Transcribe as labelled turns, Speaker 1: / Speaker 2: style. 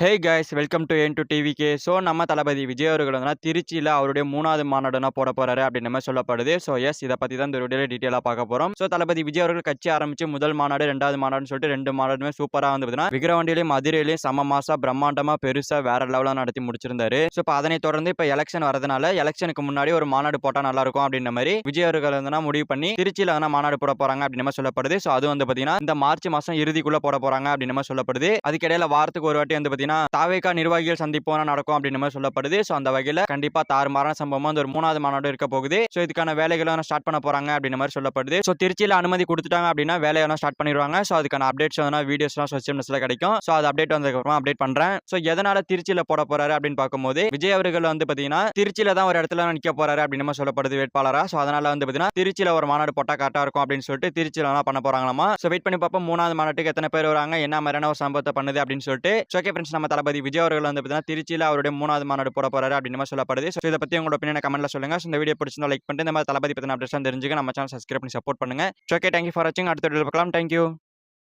Speaker 1: Hey guys welcome to N to TVK. So நம்ம தளபதி விஜய் அவர்கள் வந்து திருச்சியில் அவருடைய 3வது மாநாடுனா போட போறாரு அப்படின்ற மாதிரி சொல்லப்படுது. ஸோ எஸ் இதை பற்றி தான் இந்த வீடியோவில் டீட்டெயிலாக பார்க்க போகிறோம். ஸோ தளபதி விஜய் அவர்கள் கட்சி ஆரம்பிச்சு முதல் மாநாடு 2வது மாநாடுன்னு சொல்லிட்டு 2 மாநாடுமே சூப்பராக வந்து பார்த்தீங்கன்னா விக்கிரவாண்டியிலையும் மதுரையிலையும் சம மாசா பிரம்மாண்டமாக பெருசாக வேற லெவலாக நடத்தி முடிச்சிருந்தாரு. ஸோ இப்போ அதனை தொடர்ந்து இப்போ எலெக்ஷன் வரதுனால எலெக்ஷனுக்கு முன்னாடி ஒரு மாநாடு போட்டால் நல்லா இருக்கும் அப்படின்ற மாதிரி விஜய் அவர்கள் வந்து முடிவு பண்ணி திருச்சியில் வந்து மாநாடு போட போறாங்க அப்படின்ற மாதிரி சொல்லப்படுது. ஸோ அது வந்து பார்த்தீங்கன்னா இந்த மார்ச் மாதம் இறுதிக்குள்ள போட போறாங்க அப்படின்ற மாதிரி சொல்லப்படுது. அதுக்கிடையில வாரத்துக்கு ஒரு வாட்டி வந்து பார்த்தீங்கன்னா தாவேகா நிர்வாகிகள் சந்திப்போனா நடக்கும் அப்படின்ற மாதிரி சொல்லப்படுது. ஸோ அந்த வகையில் கண்டிப்பா தாறுமாறான சம்பவம் அந்த ஒரு 3வது மாநாடு இருக்க போகுது. ஸோ இதுக்கான வேலைகளை ஸ்டார்ட் பண்ண போறாங்க அப்படின்ற மாதிரி சொல்லப்படுது. ஸோ திருச்சியில் அனுமதி கொடுத்துட்டாங்க அப்படின்னா வேலையெல்லாம் ஸ்டார்ட் பண்ணிடுவாங்க. ஸோ அதுக்கான அப்டேட்ஸ் வீடியோஸ்லாம் சோசியல் மீடியாஸ்ல கிடைக்கும். ஸோ அது அப்டேட் வந்ததுக்கப்புறம் அப்டேட் பண்றேன். ஸோ எதனால திருச்சியில் போட போறாரு அப்படின்னு பார்க்கும்போது விஜய் அவர்கள் வந்து பார்த்தீங்கன்னா திருச்சியில தான் ஒரு இடத்துல நிற்க போறாரு அப்படின்னு மாதிரி சொல்லப்படுது வேட்பாளரா. ஸோ அதனால வந்து பார்த்தீங்கன்னா திருச்சியில் ஒரு மாநாடு போட்டா கரெக்டா இருக்கும் அப்படின்னு சொல்லிட்டு திருச்சியில பண்ண போறாங்களாமா. ஸோ வெயிட் பண்ணி பார்ப்போம் 3வது மாநாட்டுக்கு எத்தனை பேர் வராங்க, என்ன மாதிரியான ஒரு சம்பவத்தை பண்ணுது அப்படின்னு சொல்லிட்டு. ஓகே ஃப்ரெண்ட்ஸ், நம்ம தளபதி விஜய் அவர்கள் வந்து பார்த்தீங்கன்னா திருச்சியில் அவருடைய 3வது மாநாடு போட போறாரு அப்படின்னு மாதிரி சொல்லப்படுது. ஸோ இதை பத்தி உங்களோட ஒப்பீனியனை கமெண்ட்ல சொல்லுங்க. ஸோ இந்த வீடியோ பிடிச்சிருந்தா லைக் பண்ணிட்டு இந்த மாதிரி தளபதி பத்தின அப்டேட்ஸ் தெரிஞ்சுக்க நம்ம சேனல் சப்ஸ்கிரைப் பண்ணி சப்போர்ட் பண்ணுங்க. ஓகே, தேங்க்யூ ஃபார் வாட்சிங். அடுத்த வீடியோவில் பார்க்கலாம். தேங்க்யூ.